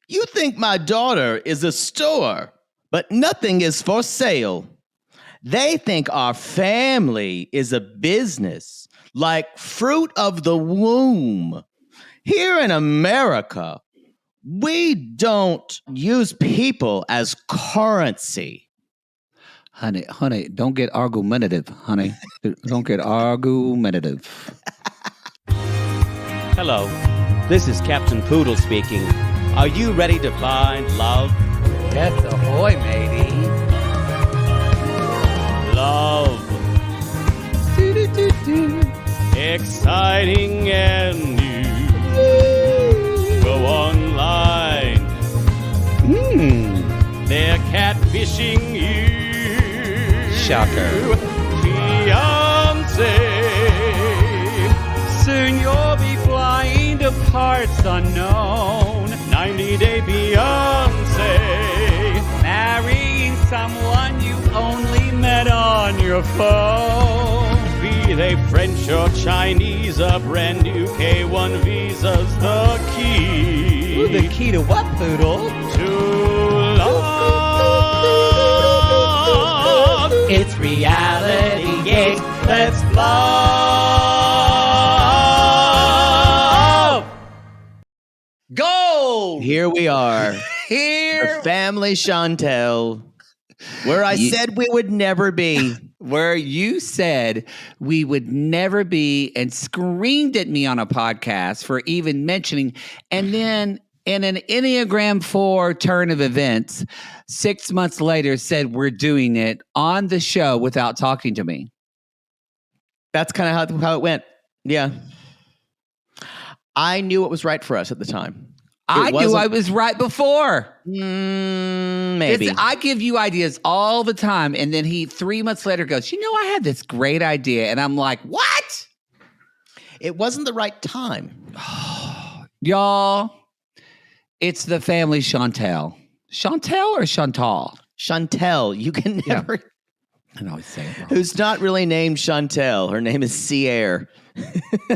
You think my daughter is a store, but nothing is for sale. They think our family is a business, like fruit of the womb. Here in America, we don't use people as currency. Honey, don't get argumentative, honey. Don't get argumentative. Hello, this is Captain Poodle speaking. Are you ready to find love? Yes, ahoy, matey. Love. Exciting and new. Go online. They're catfishing you. Shocker. Fiancé. Soon you'll be flying to parts unknown. 90-day Beyonce. Marrying someone you only met on your phone. Be they French or Chinese, a brand new K1 visa's the key. Ooh, the key to what, Poodle? To love. It's reality gaze. Let's love. Gold! Here we are. Here. The family Chantel, where I said we would never be. Where you said we would never be and screamed at me on a podcast for even mentioning. And then in an Enneagram 4 turn of events, 6 months later said we're doing it on the show without talking to me. That's kind of how it went. Yeah. I knew what was right for us at the time. I knew I was right before. Maybe. I give you ideas all the time. And then he 3 months later goes, I had this great idea. And I'm like, what? It wasn't the right time. Y'all, it's the family Chantel. Chantel or Chantal? Chantel. You can never... Yeah. I always say it wrong. Who's not really named Chantel. Her name is Sierre.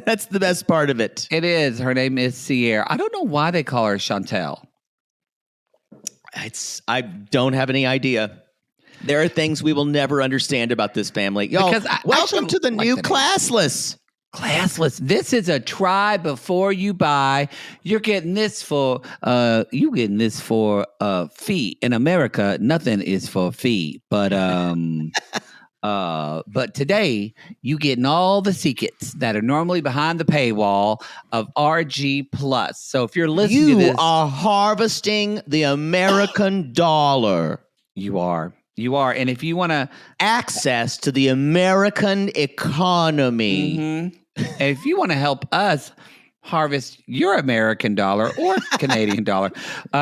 That's the best part of it. It is. Her name is Sierre. I don't know why they call her Chantel. I don't have any idea. There are things we will never understand about this family. Y'all, welcome to the new Classless. Classless. This is a try before you buy. You're getting this for fee. In America, nothing is for fee. But but today you getting all the secrets that are normally behind the paywall of RG Plus. So if you're listening to this, you are harvesting the American dollar. You are. And if you want to access to the American economy. Mm-hmm. And if you want to help us harvest your American dollar or Canadian dollar,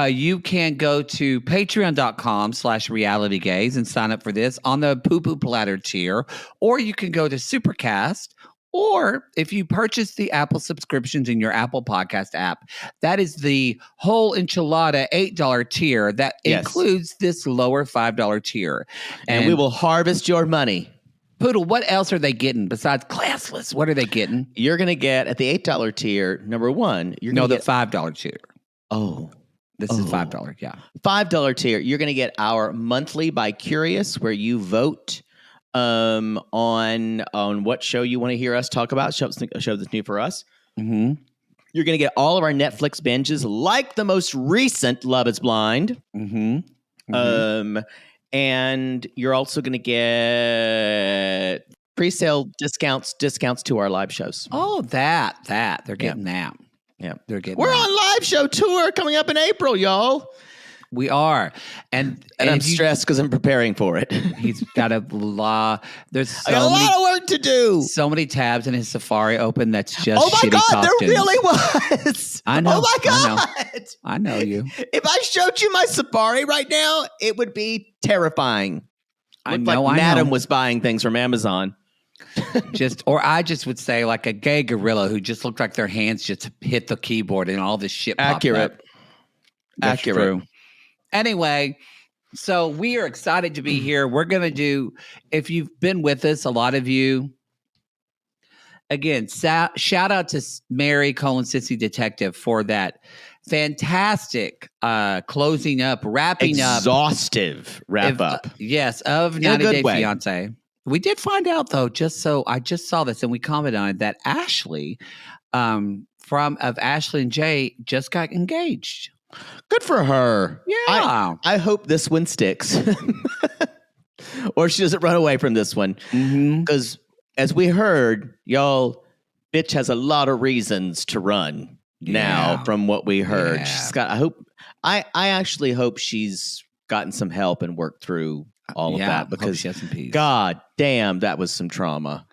you can go to patreon.com/realitygaze and sign up for this on the Pu Platter tier, or you can go to Supercast, or if you purchase the Apple subscriptions in your Apple Podcast app, that is the whole enchilada $8 tier that includes this lower $5 tier. And we will harvest your money. Poodle, what else are they getting besides Classless? What are they getting? You're going to get at the $8 tier, number one. The $5 tier. Oh. This is $5, yeah. $5 tier. You're going to get our monthly by Curious, where you vote on what show you want to hear us talk about, show that's new for us. Mm-hmm. You're going to get all of our Netflix binges, like the most recent Love is Blind. Mm-hmm. Mm-hmm. And you're also going to get pre-sale discounts to our live shows. Oh, that. They're getting that. Yeah. We're on live show tour coming up in April, y'all. We are. And I'm stressed because I'm preparing for it. He's got a lot. There's a lot of work to do. So many tabs in his Safari open that's just oh my shitty God, costumes. There really was. I know. Oh my God. I know you. If I showed you my Safari right now, it would be terrifying. Madam was buying things from Amazon. I just would say like a gay gorilla who just looked like their hands just hit the keyboard and all this shit popped up. That's true. Anyway, so we are excited to be here. We're going to do, if you've been with us, a lot of you, again, shout out to Mary Sissy Detective for that fantastic closing up, wrapping up. Exhaustive wrap up. Yes, of In a 90 good Day way. Fiance. We did find out though, I just saw this and we commented on it, that Ashley of Ashley and Jay just got engaged. Good for her. Yeah. I hope this one sticks. Or she doesn't run away from this one. Because as we heard, y'all, bitch has a lot of reasons to run now from what we heard. Yeah. She's got, I actually hope she's gotten some help and worked through all of that, because she has some peace. God damn, that was some trauma.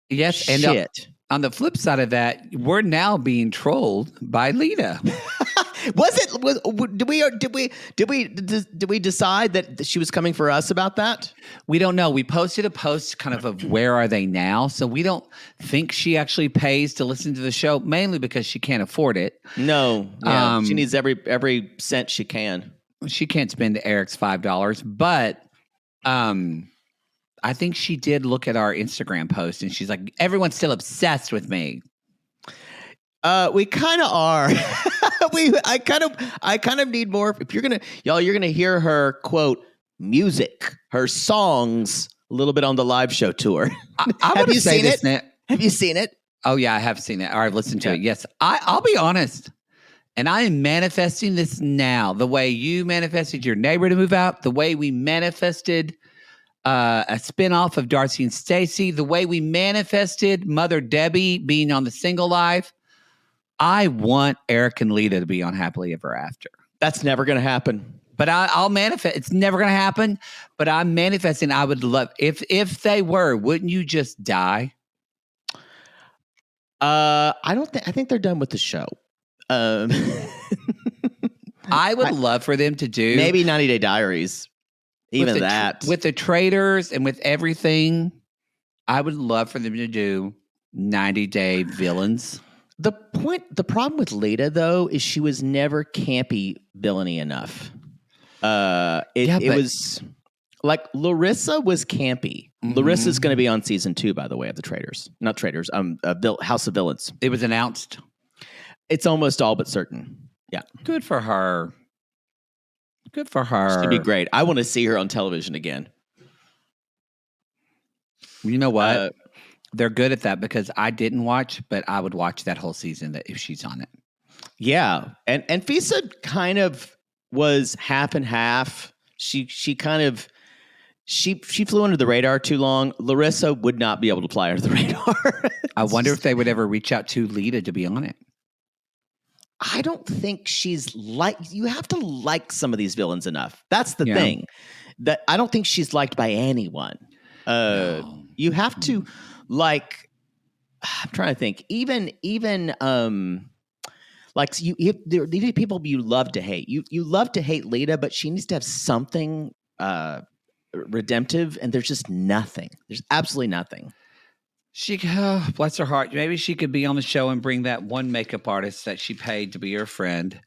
Yes. And Shit. on the flip side of that, we're now being trolled by Lita. Did we decide that she was coming for us about that? We don't know. We posted a post kind of where are they now? So we don't think she actually pays to listen to the show, mainly because she can't afford it. No. Yeah. She needs every cent she can. She can't spend Eric's $5, but I think she did look at our Instagram post and she's like, everyone's still obsessed with me. We kind of are. I kind of need more. If you're gonna hear her quote music, her songs a little bit on the live show tour. Have you seen it? Have you seen it? Oh yeah, I have seen it. Or I've listened to it. Yes, I'll be honest. And I am manifesting this now. The way you manifested your neighbor to move out, the way we manifested a spinoff of Darcy and Stacey, the way we manifested Mother Debbie being on the Single Life. I want Eric and Lita to be on Happily Ever After. That's never going to happen. But I'll manifest. It's never going to happen. But I'm manifesting. I would love if they were. Wouldn't you just die? I don't think. I think they're done with the show. I would love for them to do maybe 90 Day Diaries. Even that with the traders and with everything. I would love for them to do 90 Day Villains. The problem with Lita, though, is she was never campy villainy enough. It was like Larissa was campy. Mm-hmm. Larissa's going to be on season 2, by the way, of the Traders. Not Traders, House of Villains. It was announced. It's almost all but certain. Yeah. Good for her. Good for her. She'd be great. I want to see her on television again. You know what? They're good at that because I didn't watch, but I would watch that whole season if she's on it. Yeah. And Fisa kind of was half and half. She flew under the radar too long. Larissa would not be able to fly under the radar. I wonder if they would ever reach out to Lita to be on it. I don't think she's you have to like some of these villains enough. That's the thing. That I don't think she's liked by anyone. No. You have to like, I'm trying to think, even like there are people you love to hate. You love to hate Lita, but she needs to have something redemptive, and there's just nothing. There's absolutely nothing. She, bless her heart. Maybe she could be on the show and bring that one makeup artist that she paid to be her friend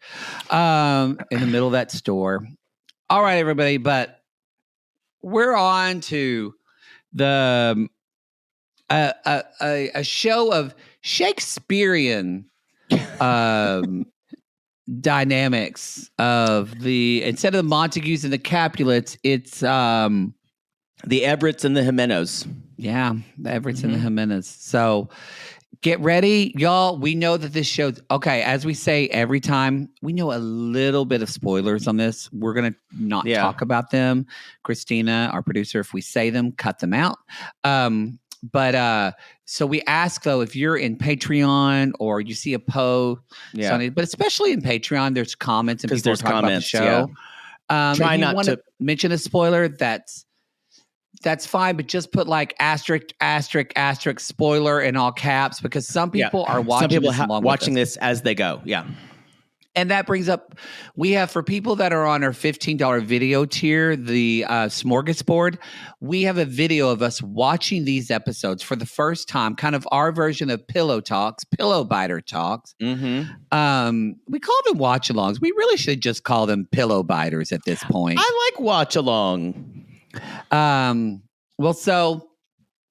in the middle of that store. All right, everybody, but we're on to the a show of Shakespearean dynamics of instead of the Montagues and the Capulets, it's the Everetts and the Jimenos. Yeah, the Everetts and the Jimenos. So get ready, y'all. We know that this show, okay, as we say every time, we know a little bit of spoilers on this. We're going to not talk about them. Christina, our producer, if we say them, cut them out. But so we ask, though, if you're in Patreon or you see a post, but especially in Patreon, there's comments and people are talking about the show. Try not to mention a spoiler. That's fine, but just put like asterisk spoiler in all caps because some people are watching this as they go. Yeah. And that brings up, we have for people that are on our $15 video tier, the smorgasbord, we have a video of us watching these episodes for the first time, kind of our version of Pillow Biter Talks. Mm-hmm. We call them watch-alongs. We really should just call them Pillow Biters at this point. I like watch-along. Well, so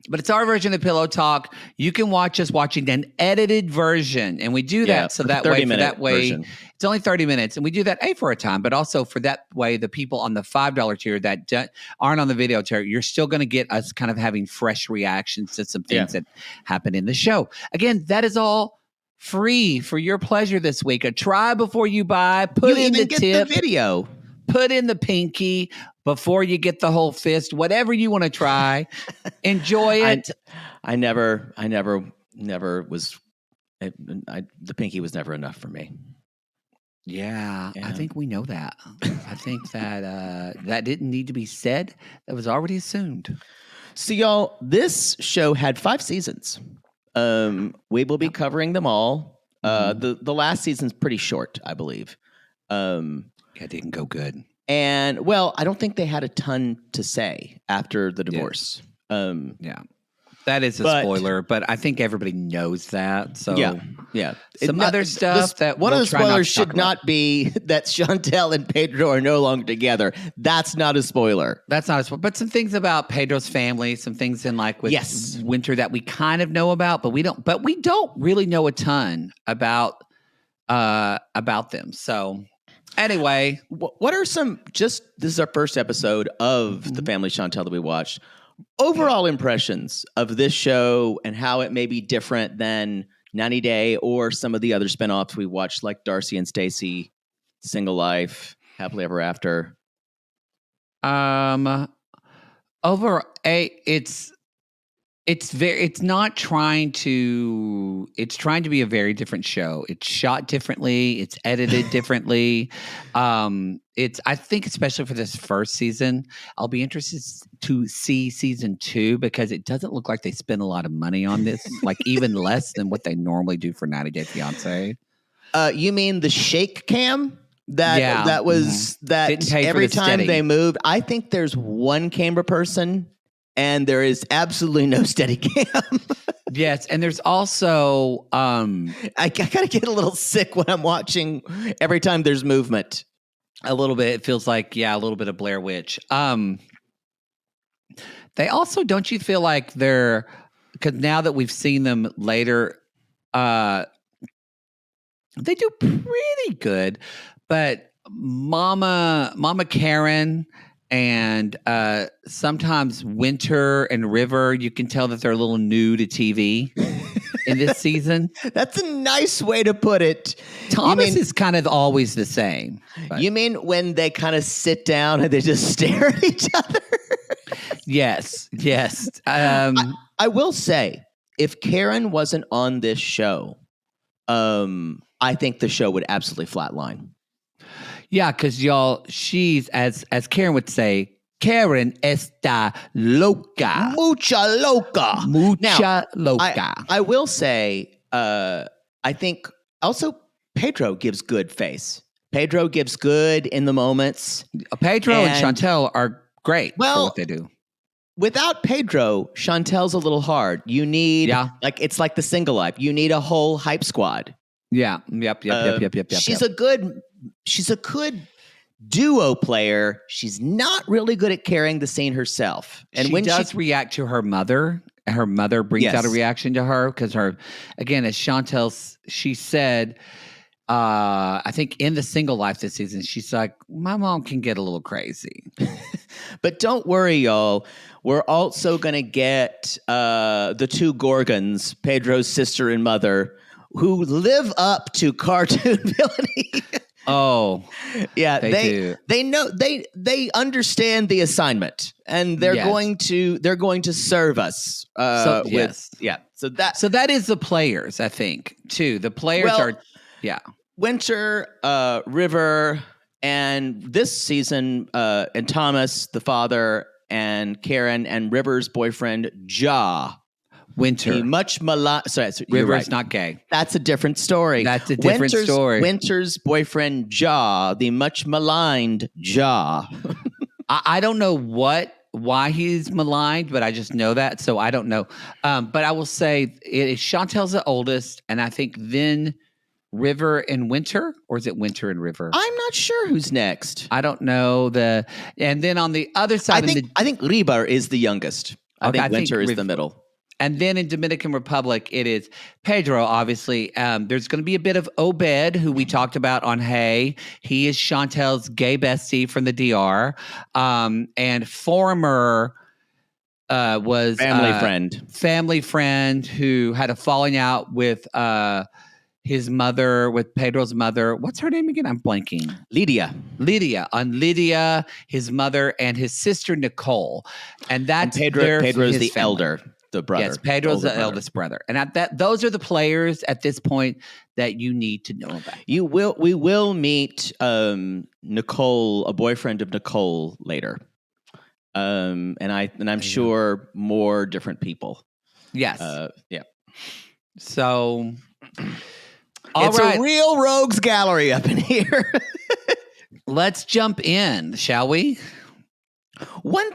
But it's our version of Pillow Talk. You can watch us watching an edited version, and we do that so that way. For that way, version. it's only 30 minutes, and we do that for a time, but also for that way, the people on the $5 tier that aren't on the video tier, you're still going to get us kind of having fresh reactions to some things that happen in the show. Again, that is all free for your pleasure this week. A try before you buy. Put in the tip. The video. Put in the pinky before you get the whole fist. Whatever you want to try, enjoy it. I never was. The pinky was never enough for me. Yeah, I think we know that. I think that that didn't need to be said. That was already assumed. So, y'all, this show had 5 seasons. We will be covering them all. The last season's pretty short, I believe. It didn't go good. And, well, I don't think they had a ton to say after the divorce. Yeah. That is a spoiler, but I think everybody knows that. So yeah. Some other stuff that one of the spoilers should not be that Chantel and Pedro are no longer together. That's not a spoiler. That's not a spoiler. But some things about Pedro's family, some things in like with Winter that we kind of know about, but we don't really know a ton about them. So anyway, what are some this is our first episode of the Family Chantel that we watched. Overall impressions of this show and how it may be different than 90 Day or some of the other spinoffs we watched, like Darcy and Stacey, Single Life, Happily Ever After. It's trying to be a very different show. It's shot differently. It's edited differently. I think especially for this first season, I'll be interested to see season 2 because it doesn't look like they spend a lot of money on this, like even less than what they normally do for 90 Day Fiancé. You mean the shake cam? That was every time they moved. I think there's one camera person and there is absolutely no steady cam. Yes, and there's also I kind of get a little sick when I'm watching every time there's movement. A little bit. It feels like, a little bit of Blair Witch. They also, don't you feel like they're, because now that we've seen them later, they do pretty good, but Mama Karen and sometimes Winter and River, you can tell that they're a little new to TV in this season. That's a nice way to put it. Thomas is kind of always the same. But. You mean when they kind of sit down and they just stare at each other? Yes. I will say, if Karen wasn't on this show, I think the show would absolutely flatline. Yeah, because y'all, she's, as Karen would say, Karen está loca. Mucha loca. Loca. I will say, I think also Pedro gives good face. Pedro gives good in the moments. Pedro and Chantel are great for what they do. Without Pedro, Chantel's a little hard. You need, it's like the Single Life. You need a whole hype squad. Yeah. Yep. She's a good duo player. She's not really good at carrying the scene herself. And when she react to her mother brings out a reaction to her because again, as Chantel, she said, I think in the Single Life this season, she's like, my mom can get a little crazy. But don't worry, y'all. We're also going to get the 2 Gorgons, Pedro's sister and mother, who live up to cartoon villainy. Oh, yeah. They do. They know they understand the assignment, and they're going to serve us. So that is the players, I think, too. The players are Winter, River, and this season, and Thomas, the father, and Karen, and River's boyfriend, Ja. Winter. River's not gay. That's a different story. Winter's boyfriend, Ja, the much maligned Ja. I don't know why he's maligned, but I just know that, so I don't know. But I will say Chantel's the oldest, and I think then River and Winter, or is it Winter and River? I'm not sure who's next. I don't know and then on the other side, I think River is the youngest. I Okay, think winter is the middle. And then in Dominican Republic, it is Pedro, obviously. There's going to be a bit of Obed, who we talked about on Hey. He is Chantel's gay bestie from the DR. And former was family friend who had a falling out with his mother, with Pedro's mother. What's her name again? I'm blanking. Lydia, his mother, and his sister Nicole. And that's Pedro's the family. elder, the brother. Yes, Pedro's the eldest brother. And those are the players at this point that you need to know about. We will meet Nicole, a boyfriend of Nicole, later. And I'm sure more different people. Yes. Yeah. So it's a real rogues gallery up in here. Let's jump in, shall we? One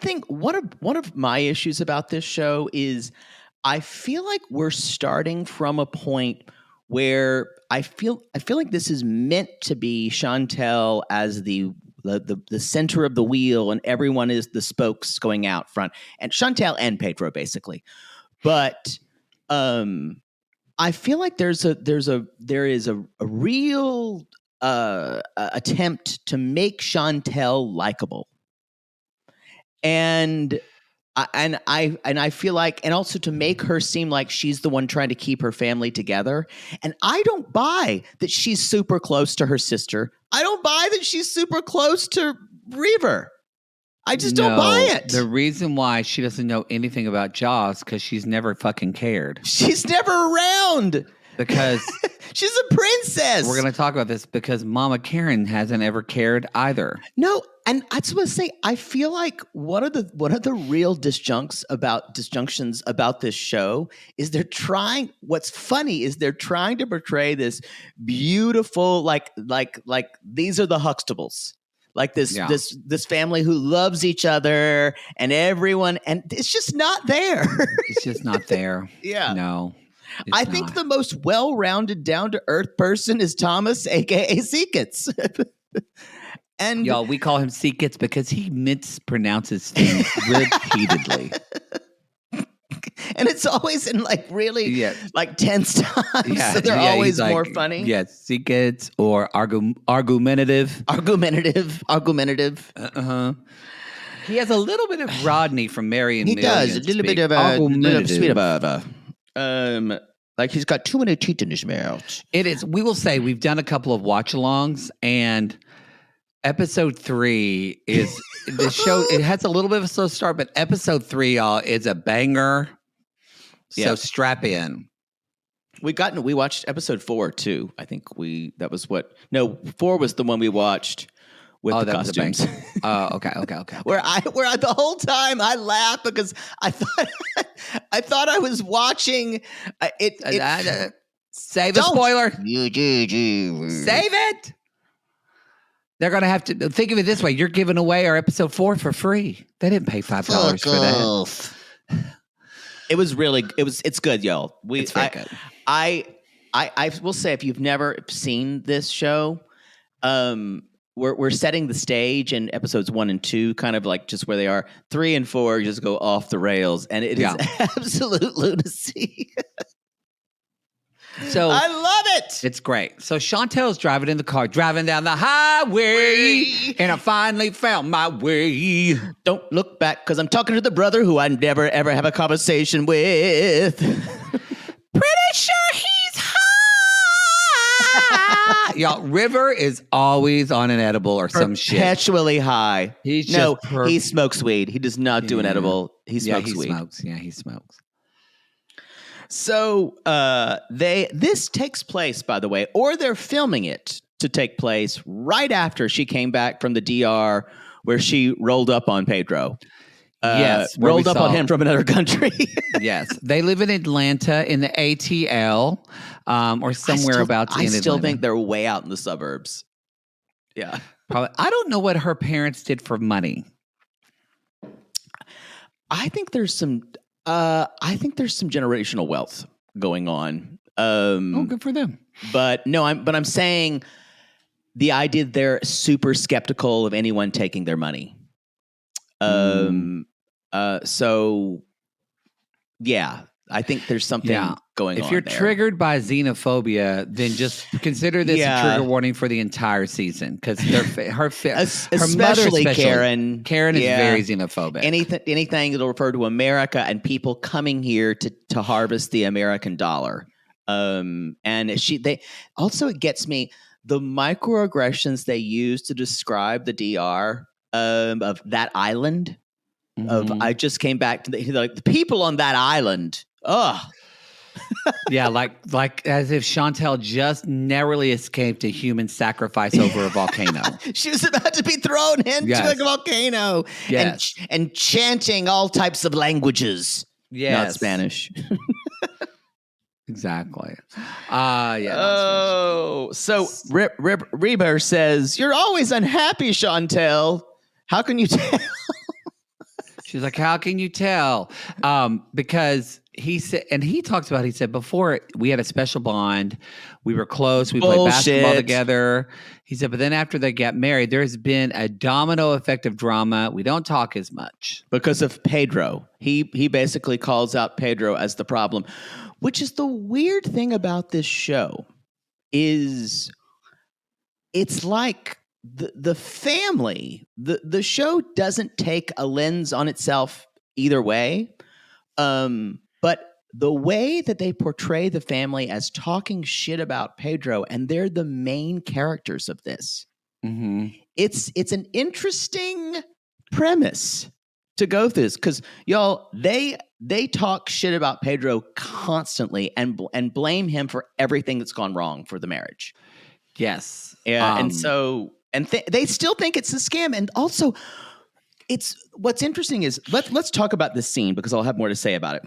of my issues about this show is I feel like we're starting from a point where I feel like this is meant to be Chantel as the center of the wheel, and everyone is the spokes going out front, and Chantel and Pedro basically. But I feel like there is a real attempt to make Chantel likable, and I feel like, and also to make her seem like she's the one trying to keep her family together. And I don't buy that she's super close to her sister. I don't buy that she's super close to Reaver. I just don't buy it. The reason why she doesn't know anything about Jaws because she's never fucking cared. She's never around. Because she's a princess. We're going to talk about this because Mama Karen hasn't ever cared either. No, and I just want to say, I feel like one of the real disjunctions about this show is what's funny is they're trying to portray this beautiful, like these are the Huxtables. Like this family who loves each other and everyone, and it's just not there. It's just not there. Yeah. No. I think the most well-rounded, down-to-earth person is Thomas, a.k.a. Seekits. And y'all, we call him Seekits because he mispronounces things repeatedly. And it's always in like tense times. Yeah, so they're always more funny. Yes, Seekits or argumentative. Argumentative. He has a little bit of Rodney from Mary and He does. A little bit of like he's got too many teeth in his mouth. It is. We will say we've done a couple of watch-alongs, and episode 3 is the show. It has a little bit of a slow start, but episode 3, y'all, is a banger. So strap in. We watched episode 4 too. I think 4 was the one we watched with the costumes. Okay. Where the whole time I laughed because I thought I was watching it. Save a spoiler. Save it. They're going to have to think of it this way. You're giving away our episode 4 for free. They didn't pay $5 for that. It's good, y'all. It's very good. I will say, if you've never seen this show, we're setting the stage in episodes 1 and 2, kind of like just where they are. 3 and 4 just go off the rails, and it is absolute lunacy. So I love it. It's great. So Chantel's driving in the car, driving down the highway, and I finally found my way. Don't look back, because I'm talking to the brother who I never ever have a conversation with. Pretty sure he's high. Y'all, River is always on an edible or some shit. Perpetually high. He smokes weed. He does not do an edible. He smokes weed. He smokes. So this takes place, by the way, or they're filming it to take place right after she came back from the DR, where she rolled up on Pedro. Yes, rolled up on him from another country. Yes, they live in Atlanta in the ATL, or somewhere in Atlanta. I still think they're way out in the suburbs. Yeah, probably. I don't know what her parents did for money. I think there's some generational wealth going on. Good for them. But I'm saying the idea they're super skeptical of anyone taking their money. So Yeah, I think there's something going on. If you're there. triggered by xenophobia, then just consider this a trigger warning for the entire season because her especially mother, Karen. Karen is very xenophobic. Anything that'll refer to America and people coming here to harvest the American dollar. And it gets me the microaggressions they use to describe the DR of that island. I just came back to the people on that island. Ugh. Yeah, like as if Chantel just narrowly escaped a human sacrifice over a volcano. She was about to be thrown into a volcano. Yes. And chanting all types of languages. Yes. Not Spanish. Exactly. So Reber says, "You're always unhappy, Chantel. How can you tell?" She's like, "How can you tell?" Because he said, and he talks about, he said, before we had a special bond. We were close. We played basketball together. He said, but then after they got married, there's been a domino effect of drama. We don't talk as much. Because of Pedro. He basically calls out Pedro as the problem, which is the weird thing about this show is it's like the family, the show doesn't take a lens on itself either way. But the way that they portray the family as talking shit about Pedro, and they're the main characters of this. Mm-hmm. It's an interesting premise to go through this because y'all, they talk shit about Pedro constantly and blame him for everything that's gone wrong for the marriage. Yes. Yeah. And they still think it's a scam. And also what's interesting is let's talk about this scene because I'll have more to say about it.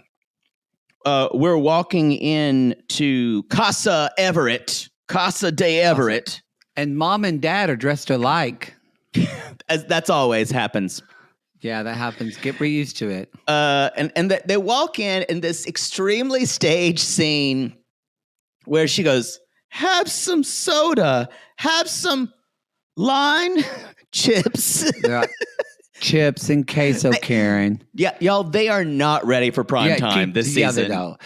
We're walking in to Casa de Everett. And mom and dad are dressed alike. As that's always happens. Yeah, that happens. Get used to it. And they walk in this extremely staged scene where she goes, "Have some soda, have some line chips." Chips and queso, Karen. Yeah, y'all, they are not ready for prime time this season. No.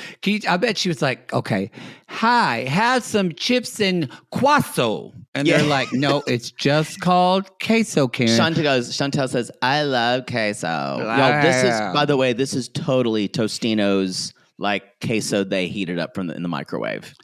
I bet she was like, okay, hi, have some chips and queso. And they're like, no, it's just called queso, Karen. Chantel says, "I love queso." Y'all, this is totally Tostino's like queso they heated up in the microwave.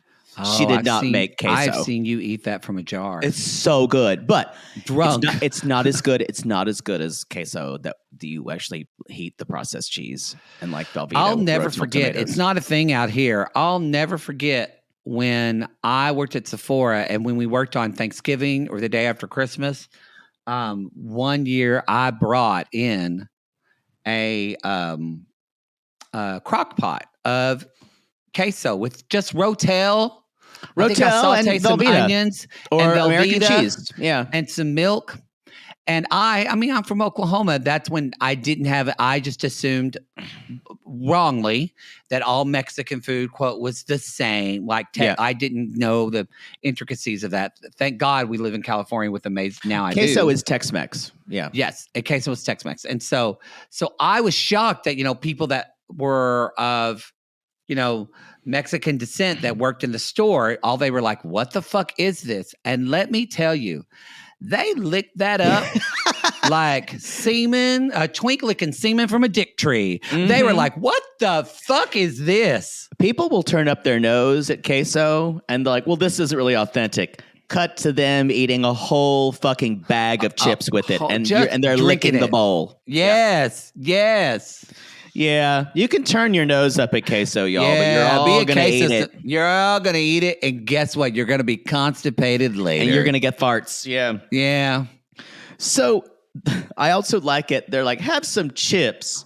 She did not make queso. I've seen you eat that from a jar. It's so good, but drunk. It's not as good. It's not as good as queso that you actually heat the processed cheese and like Velveeta. I'll never forget. It's not a thing out here. I'll never forget when I worked at Sephora and when we worked on Thanksgiving or the day after Christmas. One year I brought in a crock pot of queso with just Rotel and some onions or and Velveeta, American cheese, and some milk. And I'm from Oklahoma. That's when I didn't have it. I just assumed wrongly that all Mexican food, quote, was the same. I didn't know the intricacies of that. Thank God we live in California with amazing. Now I do. Queso is Tex-Mex. Yeah. Yes, queso is Tex-Mex. And so I was shocked that people that were of Mexican descent that worked in the store, all they were like, what the fuck is this? And let me tell you, they licked that up like semen, a twink licking semen from a dick tree. Mm-hmm. They were like, what the fuck is this? People will turn up their nose at queso and they're like, well, this isn't really authentic. Cut to them eating a whole fucking bag of chips with it. And they're licking the bowl. Yes. Yes. Yeah, you can turn your nose up at queso, y'all, but you're all going to eat it. You're all going to eat it, and guess what? You're going to be constipated later. And you're going to get farts. Yeah. Yeah. So I also like it. They're like, have some chips.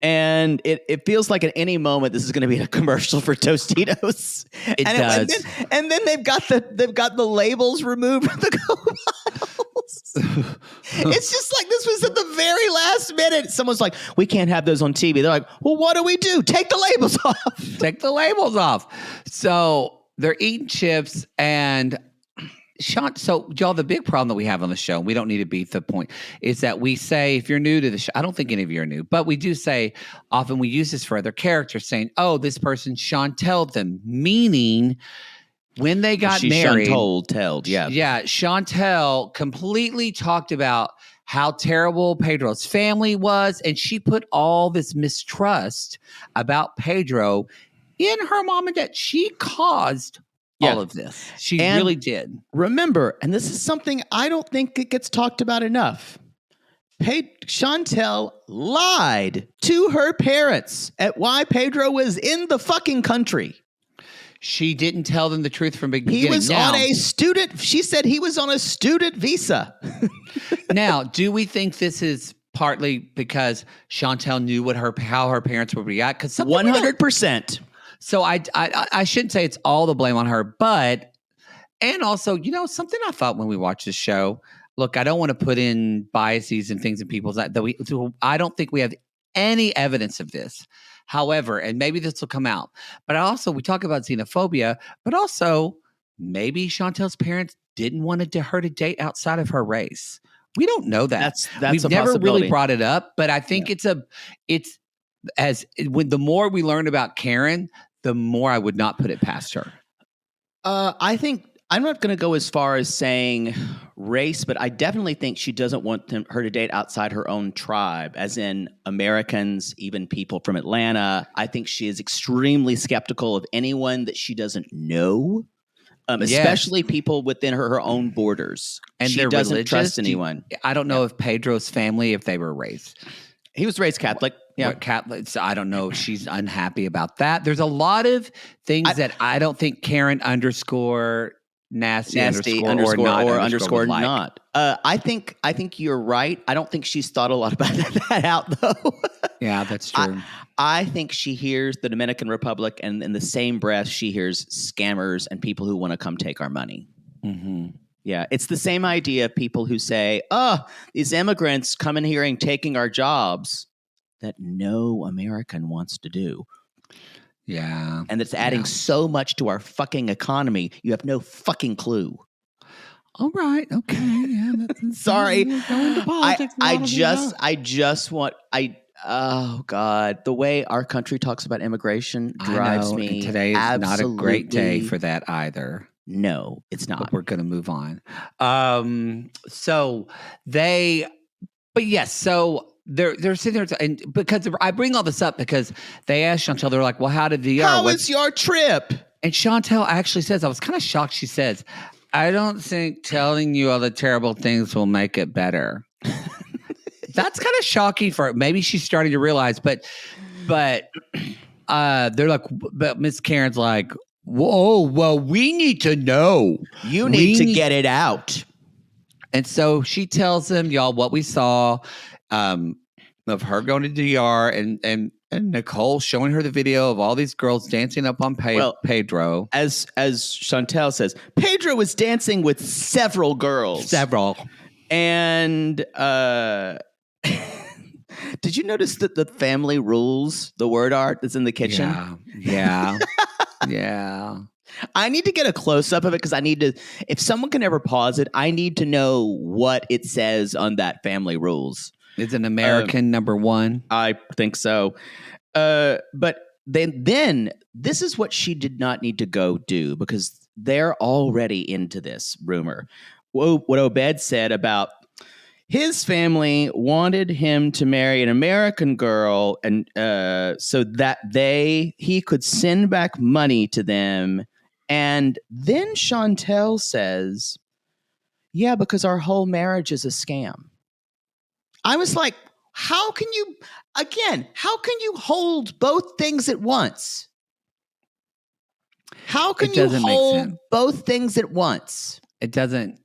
And it feels like at any moment this is going to be a commercial for Tostitos. It does. And then they've got the labels removed from the Coke bottles. It's just like this was at the very last minute. Someone's like, we can't have those on TV. They're like, well, what do we do? Take the labels off. Take the labels off. So they're eating chips, and So, y'all, the big problem that we have on the show, we don't need to beat the point, is that we say, if you're new to the show, I don't think any of you are new, but we do say, often we use this for other characters, saying, oh, this person Chantel them, meaning when they got married. Chantel, yeah. Yeah, Chantel completely talked about how terrible Pedro's family was, and she put all this mistrust about Pedro in her mom and dad. She caused all of this. She really did. Remember, and this is something I don't think it gets talked about enough. Chantel lied to her parents at why Pedro was in the fucking country. She didn't tell them the truth from the beginning. He was on a student. She said he was on a student visa. Now, do we think this is partly because Chantel knew how her parents would react? Because 100%. So I shouldn't say it's all the blame on her, but, and also, something I thought when we watched this show, look, I don't want to put in biases and things in people's, I don't think we have any evidence of this. However, and maybe this will come out, but we talk about xenophobia, but also maybe Chantel's parents didn't want her to date outside of her race. We don't know that. We've never really brought it up, but I think the more we learn about Karen, the more I would not put it past her. I think I'm not going to go as far as saying race, but I definitely think she doesn't want her to date outside her own tribe, as in Americans, even people from Atlanta. I think she is extremely skeptical of anyone that she doesn't know, especially people within her own borders. And she doesn't trust anyone. I don't know if Pedro's family, if they were raised. He was raised Catholic. Yeah, Catholics. I don't know if she's unhappy about that. There's a lot of things that I don't think Karen nasty underscore not. I think you're right. I don't think she's thought a lot about that out though. Yeah, that's true. I think she hears the Dominican Republic, and in the same breath, she hears scammers and people who want to come take our money. Mm-hmm. Yeah, it's the same idea of people who say, "Oh, these immigrants coming here and taking our jobs," that no American wants to do. Yeah. And it's adding so much to our fucking economy. You have no fucking clue. All right. Okay. Yeah. Sorry. Oh God, the way our country talks about immigration drives me. Today is not a great day for that either. No, it's not. But we're going to move on. So they're sitting there, and because I bring all this up because they asked Chantel, they're like, well, how did How was your trip? And Chantel actually says, I was kind of shocked. She says, I don't think telling you all the terrible things will make it better. That's kind of shocking maybe she's starting to realize, but they're like, but Miss Karen's like, whoa, well, we need to know. You need to get it out. And so she tells them, y'all, what we saw of her going to DR and Nicole showing her the video of all these girls dancing up on Pedro. As Chantel says, Pedro was dancing with several girls. And did you notice that the family rules, the word art that's in the kitchen? Yeah. Yeah. I need to get a close-up of it because I need to, if someone can ever pause it, I need to know what it says on that family rules. It's an American number one. I think so. But then this is what she did not need to go do because they're already into this rumor. What Obed said about his family wanted him to marry an American girl, and so that he could send back money to them. And then Chantel says, yeah, because our whole marriage is a scam. I was like, how can you hold both things at once? How can you hold both things at once? It doesn't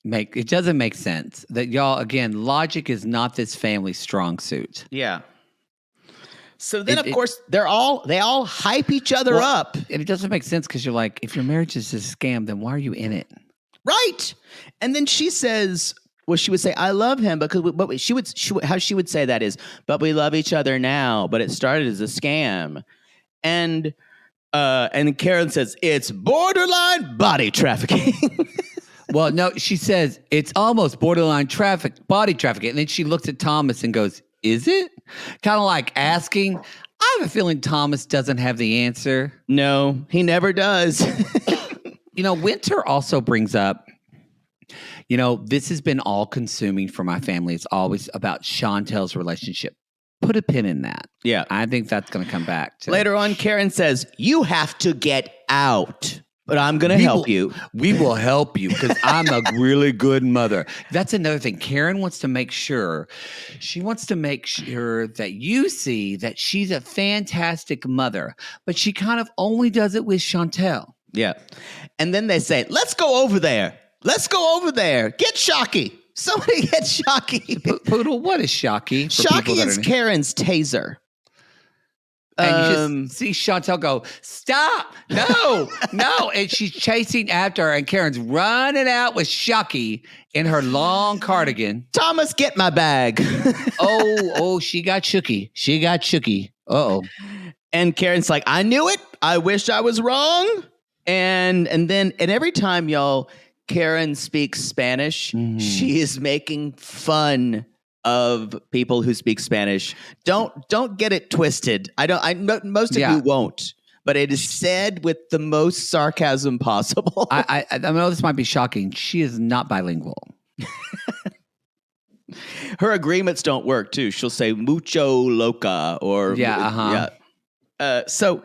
make sense. That y'all, again, logic is not this family's strong suit. Yeah. So then, of course, they all hype each other up. And it doesn't make sense because you're like, if your marriage is a scam, then why are you in it? Right. And then she says, well, she would say, I love him because how she would say that is, but we love each other now, but it started as a scam. And And Karen says, it's borderline body trafficking. Well, no, she says it's almost borderline body trafficking. And then she looks at Thomas and goes, is it? Kind of like asking. I have a feeling Thomas doesn't have the answer. No, he never does. Winter also brings up, this has been all consuming for my family. It's always about Chantel's relationship. Put a pin in that. Yeah. I think that's going to come back. Later on, Karen says, you have to get out. But I'm going to help you. We will help you because I'm a really good mother. That's another thing. Karen wants to make sure. She wants to make sure that you see that she's a fantastic mother. But she kind of only does it with Chantel. Yeah. And then they say, let's go over there. Let's go over there. Get Shocky. Somebody get Shocky. Poodle, what is Shocky? Shocky is Karen's taser. And you just see Chantel go, stop, no. And she's chasing after her, and Karen's running out with Shocky in her long cardigan. Thomas, get my bag. She got Shooky. Uh-oh. And Karen's like, I knew it. I wish I was wrong. And every time, y'all, Karen speaks Spanish, she is making fun of people who speak Spanish. Don't get it twisted. Most of you won't, but it is said with the most sarcasm possible. I know this might be shocking. She is not bilingual. Her agreements don't work too. She'll say mucho loca or so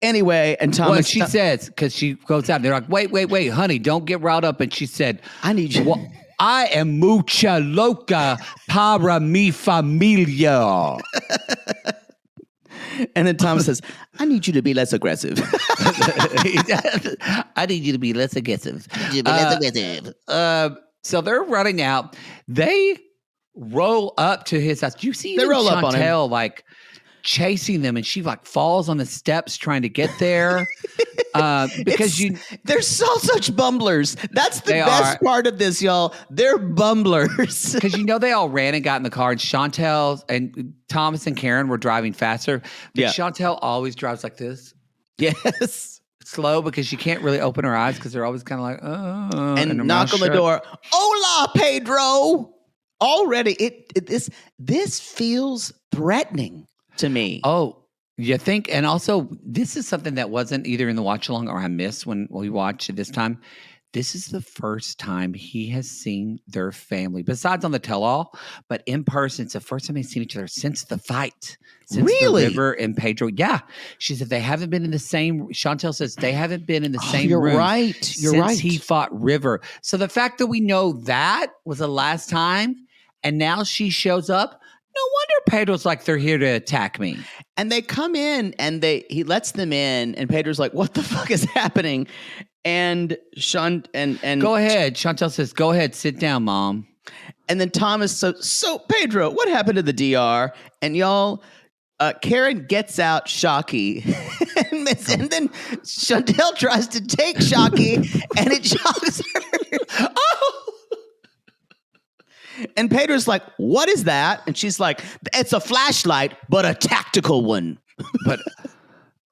anyway, and Thomas. Well, she says, because she goes out, they're like, wait, honey, don't get riled up. And she said, I need you. Well, I am mucha loca para mi familia. And then Thomas says, I need you to be less aggressive. I need you to be less aggressive. So they're running out. They roll up to his house. Do you see Chantel like chasing them, and she like falls on the steps trying to get there? Because they're such bumblers. That's the best part of this, y'all. They're bumblers. Because they all ran and got in the car, and Chantel and Thomas and Karen were driving faster. But Chantel always drives like this. Yes. Slow, because she can't really open her eyes because they're always kind of like, oh. And knock on the door. Hola, Pedro. Already, this feels threatening to me. Oh, you think? And also, this is something that wasn't either in the watch along or I missed when we watched it this time. This is the first time he has seen their family, besides on the tell-all, but in person. It's the first time they've seen each other since the fight. Since the River and Pedro. Yeah. She said they haven't been in the same. Chantel says they haven't been in the same room. You're right. Since he fought River. So the fact that we know that was the last time, and now she shows up. No wonder Pedro's like, they're here to attack me. And they come in and he lets them in, and Pedro's like, what the fuck is happening? And and go ahead. Chantel says, go ahead, sit down, Mom. And then Thomas, so Pedro, what happened to the DR? And y'all, Karen gets out Shocky, and then Chantel tries to take Shocky, and it shocks her. Oh! And Pedro's like, what is that? And she's like, it's a flashlight, but a tactical one. But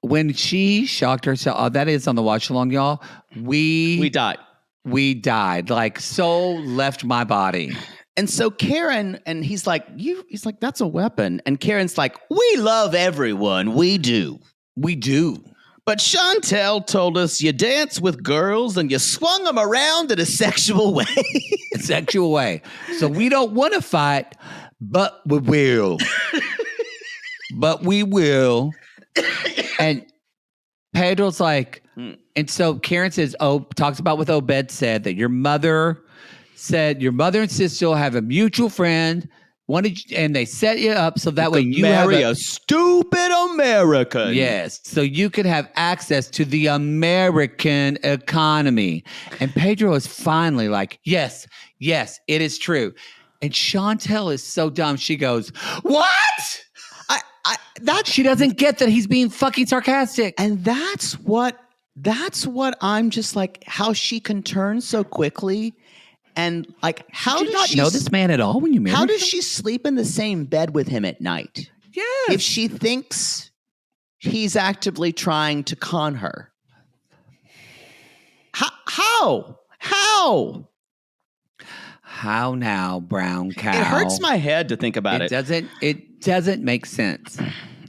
when she shocked herself, that is on the watch along, y'all. We died. We died. Like, so left my body. And so Karen, and he's like, that's a weapon. And Karen's like, we love everyone. We do. We do. But Chantel told us you dance with girls and you swung them around in a sexual way. A sexual way. So we don't want to fight, but we will. But we will. And Pedro's like, and so Karen says, talks about what Obed said, that your mother and sister have a mutual friend. And they set you up so that way you marry a stupid American. Yes, so you could have access to the American economy. And Pedro is finally like, yes, it is true. And Chantel is so dumb. She goes, what? She doesn't get that he's being fucking sarcastic. And that's what I'm just like, how she can turn so quickly. And like, how did you not know this man at all when you married him? How does she sleep in the same bed with him at night? Yes. If she thinks he's actively trying to con her. How? How now, brown cow? It hurts my head to think about it. It doesn't make sense.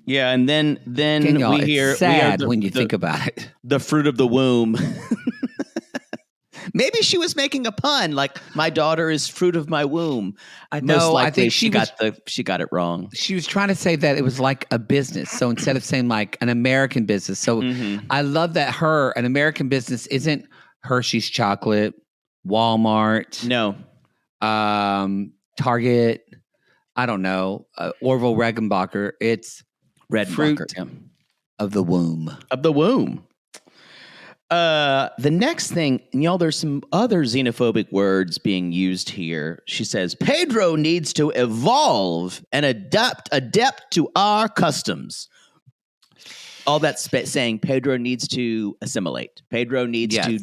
Yeah, and then Danielle, we hear it's sad the, when you think about it. The fruit of the womb. Maybe she was making a pun, like my daughter is fruit of my womb. Most likely, I think she got it wrong. She was trying to say that it was like a business. So instead of saying like an American business, so I love that an American business isn't Hershey's chocolate, Walmart, No, Target. I don't know, Orville Regenbacher. It's fruit of the womb. Of the womb. The next thing, and y'all, there's some other xenophobic words being used here. She says, Pedro needs to evolve and adapt to our customs. All that's saying Pedro needs to assimilate. Pedro needs to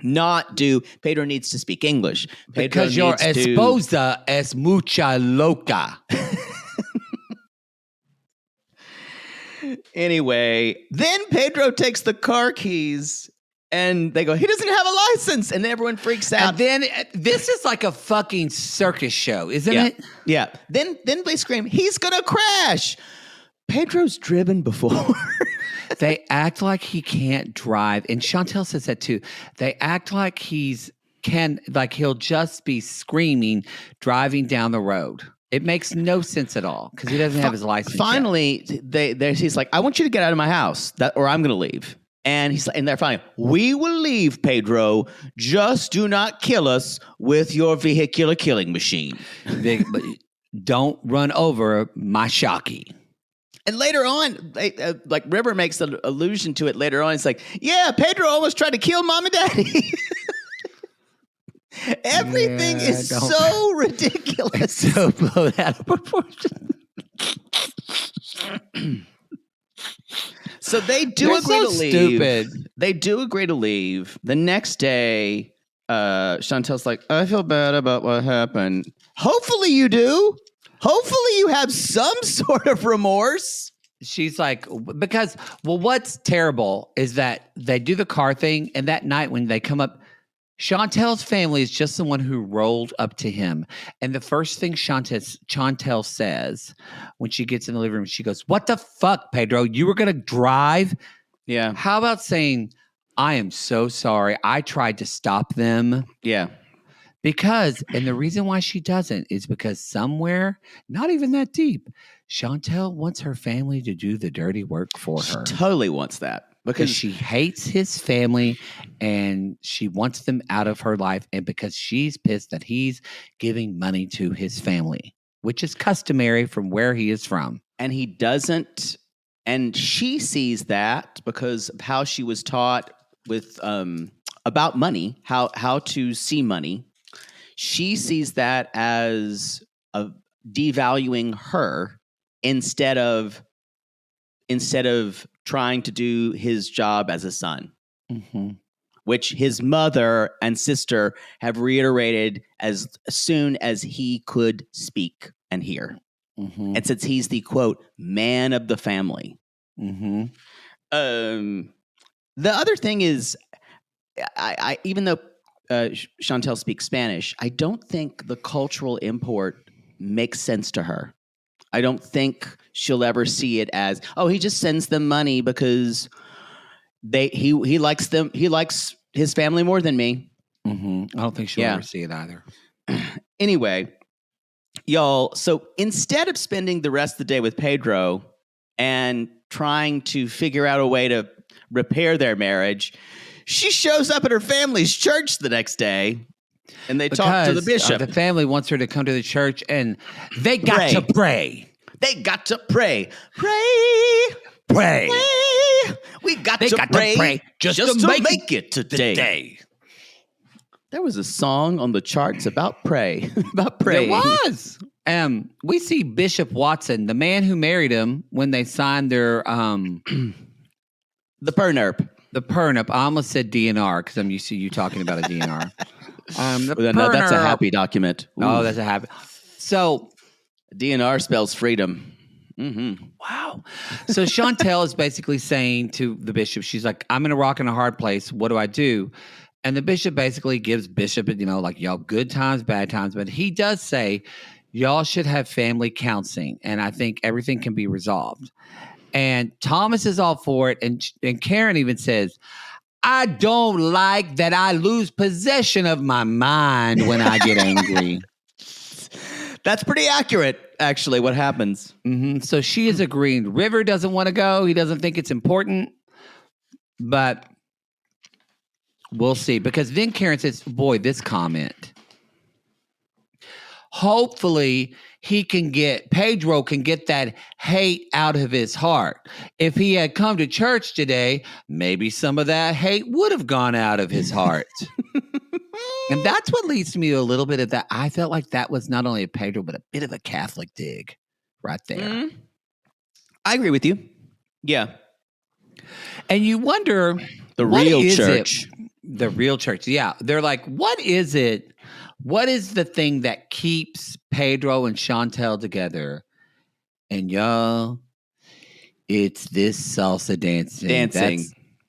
not do. Pedro needs to speak English. Pedro because your esposa es mucha loca. Anyway, then Pedro takes the car keys and they go, he doesn't have a license. And everyone freaks out. And then this is like a fucking circus show, isn't it? Yeah. Then they scream, he's going to crash. Pedro's driven before. They act like he can't drive. And Chantel says that too. They act like he'll just be screaming, driving down the road. It makes no sense at all because he doesn't have his license. Finally, he's like, I want you to get out of my house or I'm going to leave. And they're finally, we will leave, Pedro. Just do not kill us with your vehicular killing machine. Don't run over my shocky. And later on, like River makes an allusion to it later on. It's like, yeah, Pedro almost tried to kill Mom and Daddy. Everything is so ridiculous. So blown out of proportion. So they do agree to leave. Stupid. They do agree to leave. The next day, Chantel's like, I feel bad about what happened. Hopefully you do. Hopefully you have some sort of remorse. She's like, because, what's terrible is that they do the car thing, and that night when they come up, Chantel's family is just the one who rolled up to him. And the first thing Chantel says when she gets in the living room, she goes, what the fuck, Pedro? You were going to drive? Yeah. How about saying, I am so sorry. I tried to stop them. Yeah. Because, and the reason why she doesn't is because somewhere, not even that deep, Chantel wants her family to do the dirty work for her. She totally wants that. Because she hates his family and she wants them out of her life. And because she's pissed that he's giving money to his family, which is customary from where he is from. And he doesn't. And she sees that because of how she was taught with about money, how to see money. She sees that as devaluing her instead of trying to do his job as a son, which his mother and sister have reiterated as soon as he could speak and hear. And since he's the, quote, man of the family. The other thing is, I even though Chantel speaks Spanish, I don't think the cultural import makes sense to her. I don't think she'll ever see it as, oh, he just sends them money because he likes them. He likes his family more than me. I don't think she'll ever see it either. Anyway, y'all, so instead of spending the rest of the day with Pedro and trying to figure out a way to repair their marriage, she shows up at her family's church the next day. And they talk to the bishop. The family wants her to come to the church, and they got to pray. They got to pray. Pray. We got to pray just to make it today. There was a song on the charts about pray. About praying. There was. We see Bishop Watson, the man who married him, when they signed their the pernup. The pernup. I almost said DNR because I'm used to you talking about a DNR. No, that's a happy document. Ooh. Oh, that's a happy. So DNR spells freedom. Mm-hmm. Wow. So Chantel is basically saying to the bishop, she's like, I'm in a rock and a hard place. What do I do? And the bishop basically gives Bishop, like y'all good times, bad times. But he does say y'all should have family counseling. And I think everything can be resolved. And Thomas is all for it. And Karen even says, I don't like that I lose possession of my mind when I get angry. That's pretty accurate, actually, what happens. Mm-hmm. So she is agreeing. River doesn't want to go. He doesn't think it's important. But we'll see. Because then Karen says, boy, this comment. Hopefully, Pedro can get that hate out of his heart. If he had come to church today, maybe some of that hate would have gone out of his heart. And that's what leads to me a little bit of that. I felt like that was not only a Pedro, but a bit of a Catholic dig right there. Mm. I agree with you. Yeah. And you wonder, the real church. The real church. Yeah. They're like, what is it? What is the thing that keeps Pedro and Chantel together? And y'all, it's this salsa dancing.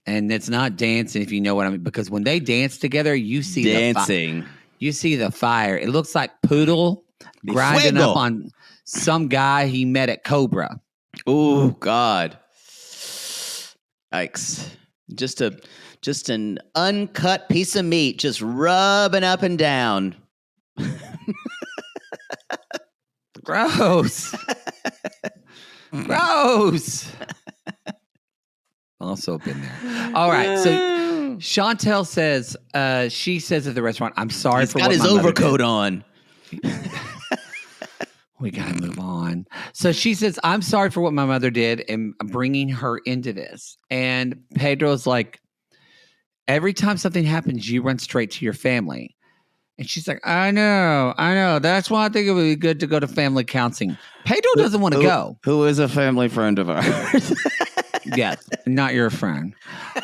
And it's not dancing, if you know what I mean, because when they dance together, you see dancing. You see the fire. It looks like Poodle grinding up on some guy he met at Cobra. Oh God! Yikes! Just an uncut piece of meat, just rubbing up and down. Gross. Gross. Also been there. All right. So Chantel says, she says at the restaurant, I'm sorry for what my mother did. He's got his overcoat on. We got to move on. So she says, I'm sorry for what my mother did and I'm bringing her into this. And Pedro's like, every time something happens, you run straight to your family. And she's like, I know. That's why I think it would be good to go to family counseling. Pedro doesn't want to go. Who is a family friend of ours? Yes, not your friend.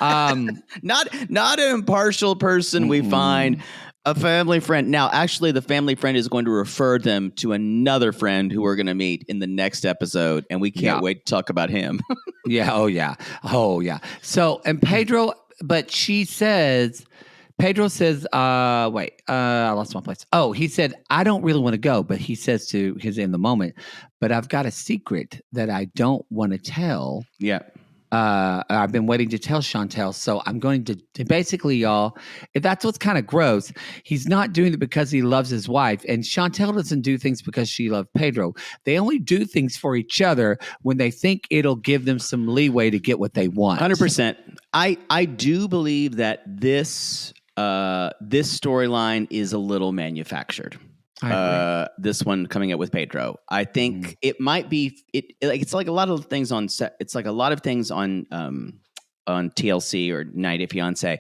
Not an impartial person we find. A family friend. Now, actually, the family friend is going to refer them to another friend who we're going to meet in the next episode. And we can't wait to talk about him. Yeah. Oh, yeah. So, and Pedro, but Pedro says, I lost my place. Oh, he said, I don't really want to go. But he says to his in the moment, but I've got a secret that I don't want to tell. Yeah. I've been waiting to tell Chantel. So I'm going to basically, y'all, if that's what's kind of gross, he's not doing it because he loves his wife. And Chantel doesn't do things because she loves Pedro. They only do things for each other when they think it'll give them some leeway to get what they want. 100%. I do believe that this storyline is a little manufactured. This one coming up with Pedro. I think it might be it's like a lot of things on set. It's like a lot of things on TLC or 90 Day Fiancé.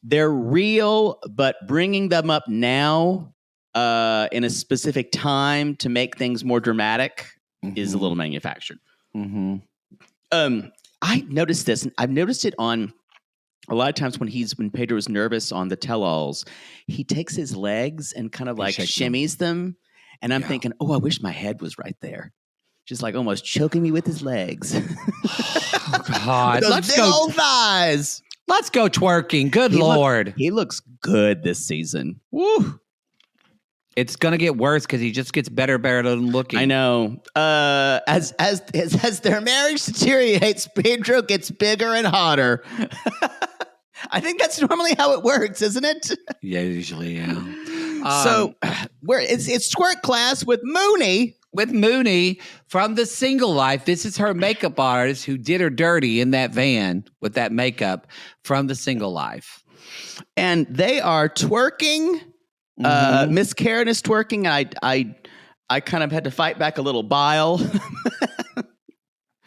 They're real, but bringing them up now in a specific time to make things more dramatic is a little manufactured. Mm-hmm. I noticed this, and I've noticed it on a lot of times when Pedro is nervous on the tell-alls, he takes his legs and kind of like shimmies them. And I'm thinking, I wish my head was right there. Just like almost choking me with his legs. Oh, God. Those big old thighs. Let's go twerking. Good Lord. He looks good this season. Woo. It's going to get worse because he just gets better than looking. I know. As their marriage deteriorates, Pedro gets bigger and hotter. I think that's normally how it works, isn't it? Yeah, usually, yeah. So it's twerk class with Mooney. With Mooney from The Single Life. This is her makeup artist who did her dirty in that van with that makeup from The Single Life. And they are twerking. Miss Karen is twerking. I kind of had to fight back a little bile.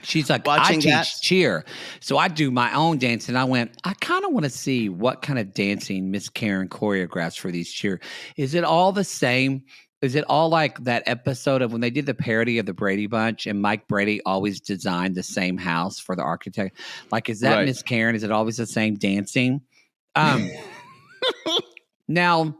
She's like, I teach cheer. So I do my own dance. And I went, I kind of want to see what kind of dancing Miss Karen choreographs for these cheer. Is it all the same? Is it all like that episode of when they did the parody of the Brady Bunch and Mike Brady always designed the same house for the architect? Like, is that Miss Karen? Is it always the same dancing? Now,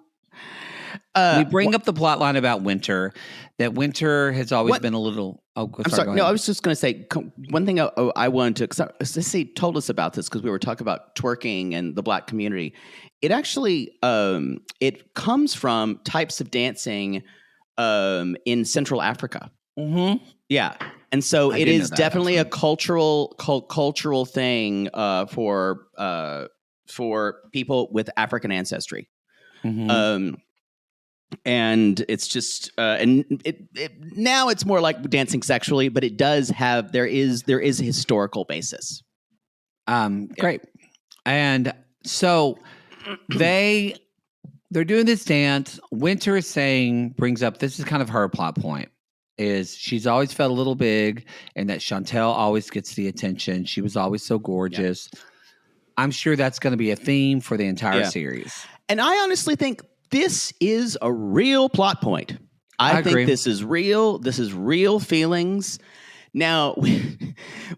we bring up the plot line about Winter, that Winter has always been a little. Oh, I'm sorry. No, I was just going to say one thing I wanted to. Sissy told us about this because we were talking about twerking and the Black community. It actually it comes from types of dancing in Central Africa. Mm-hmm. Yeah, and so it is definitely a cultural thing for people with African ancestry. Mm-hmm. And it's just and it now it's more like dancing sexually, but it does have there is a historical basis. Great. And so they're doing this dance. Winter brings up, this is kind of her plot point, is she's always felt a little big and that Chantel always gets the attention. She was always so gorgeous. Yeah. I'm sure that's going to be a theme for the entire series. And I honestly think this is a real plot point. I think this is real. This is real feelings. Now,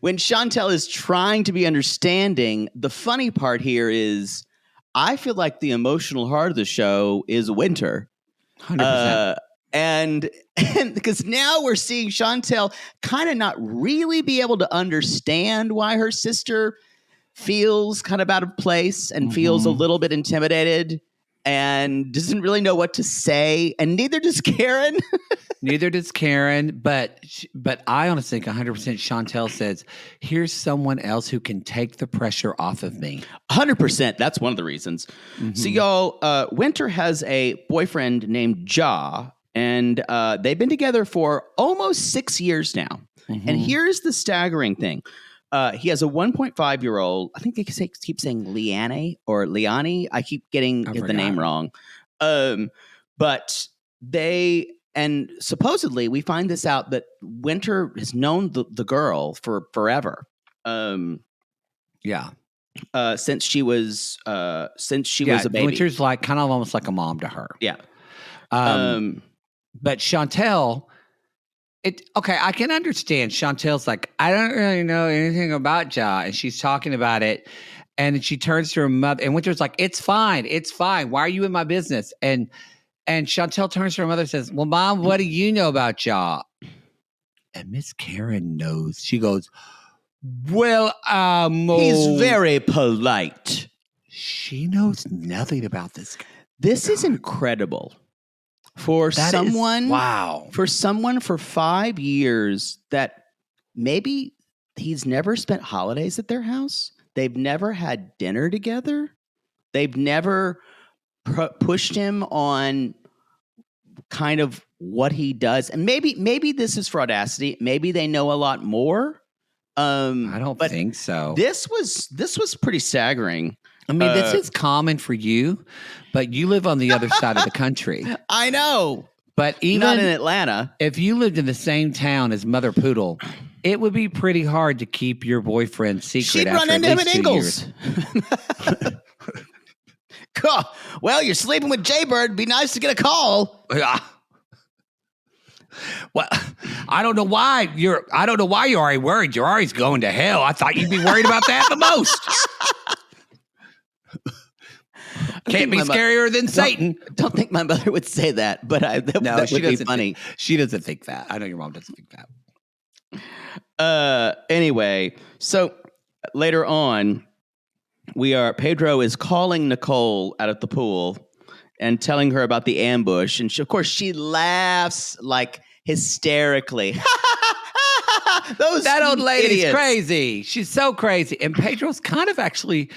when Chantel is trying to be understanding, the funny part here is I feel like the emotional heart of the show is Winter. 100%. And because now we're seeing Chantel kind of not really be able to understand why her sister feels kind of out of place and feels a little bit intimidated and doesn't really know what to say. And neither does Karen. Neither does Karen. But I honestly think 100% Chantel says, here's someone else who can take the pressure off of me. 100%. That's one of the reasons. So y'all, Winter has a boyfriend named Ja. And they've been together for almost 6 years now. And here's the staggering thing. He has a 1.5-year-old. I think they keep saying Liane or Liani. I keep getting the name wrong. But and supposedly we find this out that Winter has known the girl for forever. Since she was a baby. Winter's like kind of almost like a mom to her. Yeah. But Chantel, I can understand. Chantel's like, I don't really know anything about Ja, and she's talking about it, and she turns to her mother, and Winter's like, it's fine. Why are you in my business? And Chantel turns to her mother and says, well, Mom, what do you know about Ja? And Miss Karen knows. She goes, well, he's very polite. She knows nothing about this guy. This is incredible. For someone for 5 years that maybe he's never spent holidays at their house. They've never had dinner together. They've never pushed him on kind of what he does. And maybe this is for audacity. Maybe they know a lot more. I don't think so. This was pretty staggering. I mean, this is common for you, but you live on the other side of the country. I know. But even not in Atlanta. If you lived in the same town as Mother Poodle, it would be pretty hard to keep your boyfriend's secret. She'd run into him at Ingles. Well, you're sleeping with Jaybird. Be nice to get a call. Well, I don't know why you're already worried. You're always going to hell. I thought you'd be worried about that the most. Can't be scarier than Satan. Don't think my mother would say that, but that would be funny. She doesn't think that. I know your mom doesn't think that. Anyway, so later on, Pedro is calling Nicole out at the pool and telling her about the ambush, and of course she laughs like hysterically. That old lady's idiots. Crazy. She's so crazy, and Pedro's kind of actually.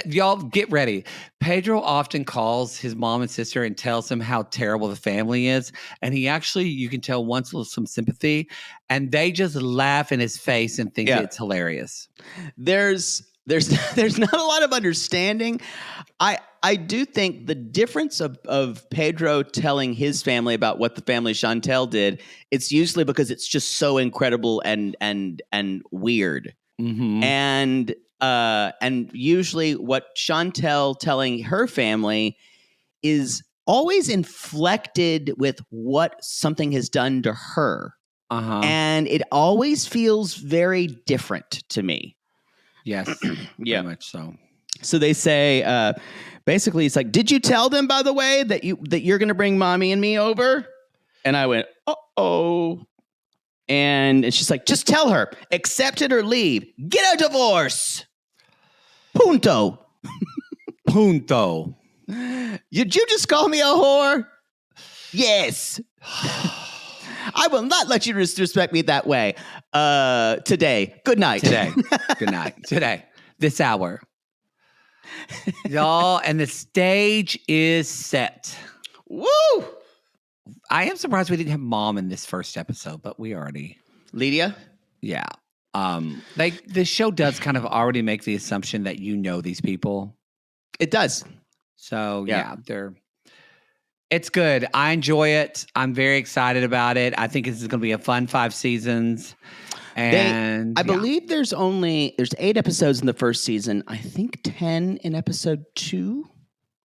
Y'all get ready. Pedro often calls his mom and sister and tells them how terrible the family is. And he actually, you can tell, wants some sympathy. And they just laugh in his face and think it's hilarious. There's not a lot of understanding. I do think the difference of Pedro telling his family about what the family Chantel did, it's usually because it's just so incredible and weird. And usually what Chantel telling her family is always inflected with what something has done to her. And it always feels very different to me. Yes. Yeah. Very much so. So they say, basically, it's like, did you tell them, by the way, that you're going to bring mommy and me over? And I went, uh-oh. And she's like, just tell her, accept it or leave. Get a divorce. Punto. Punto. Did you just call me a whore? Yes. I will not let you disrespect me that way. Today. Good night. Today. Good night. Today. This hour. Y'all, and the stage is set. Woo! I am surprised we didn't have Mom in this first episode, but we already. Lydia? Yeah. The show does kind of already make the assumption that you know these people. It does. So yeah, it's good. I enjoy it. I'm very excited about it. I think this is going to be a fun 5 seasons. And I believe there's 8 episodes in the first season. I think 10 in episode 2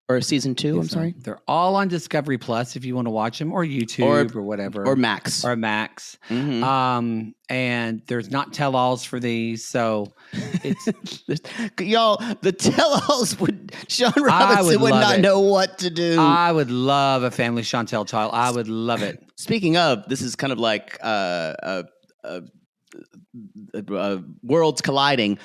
or season 2. I'm sorry. They're all on Discovery Plus if you want to watch them, or YouTube or whatever, or Max. Mm-hmm. And there's not tell-alls for these, so it's y'all. The tell-alls Sean Robinson would not know what to do. I would love a Family Chantel title. I would love it. Speaking of, this is kind of like worlds colliding.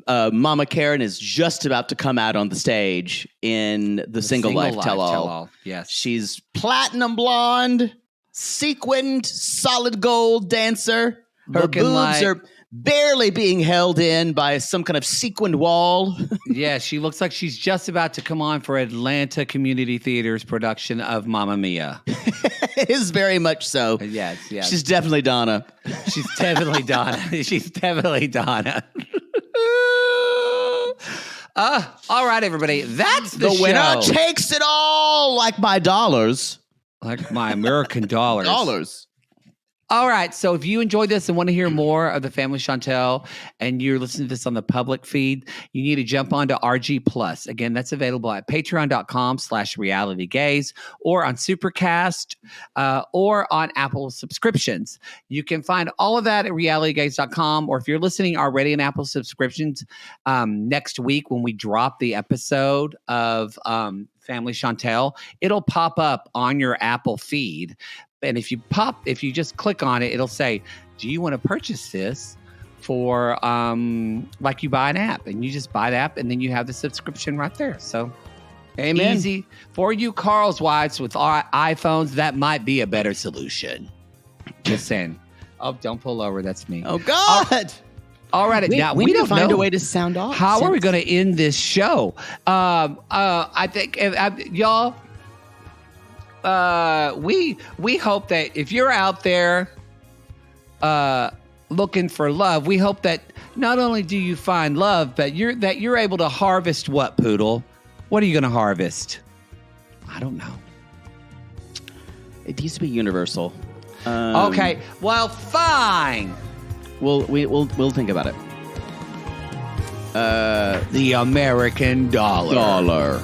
Mama Karen is just about to come out on the stage in the Single Life Tell-All. Yes. She's platinum blonde, sequined, solid gold dancer. Her Looking boobs are barely being held in by some kind of sequined wall. Yeah, she looks like she's just about to come on for Atlanta Community Theater's production of Mamma Mia. It is very much so. Yes. She's definitely Donna. She's definitely Donna. She's definitely Donna. All right, everybody. That's the show. Winner takes it all, like my dollars. Like my American dollars. Dollars. All right. So if you enjoyed this and want to hear more of the Family Chantel and you're listening to this on the public feed, you need to jump onto RG Plus. Again, that's available at patreon.com/realitygaze or on Supercast or on Apple subscriptions. You can find all of that at realitygaze.com, or if you're listening already in Apple subscriptions, next week when we drop the episode of Family Chantel, it'll pop up on your Apple feed. And if you just click on it, it'll say, do you want to purchase this for, like you buy an app, and you just buy the app and then you have the subscription right there. So amen. Easy for you Carl's wives with iPhones. That might be a better solution. Just saying. Oh, don't pull over. That's me. Oh God. All right. Now we need to find a way to sound off. How are we going to end this show? I think y'all, we hope that if you're out there looking for love, we hope that not only do you find love, but you're able to harvest what, Poodle? What are you going to harvest? I don't know. It used to be universal. Okay. Well, fine. We'll think about it. The American dollar.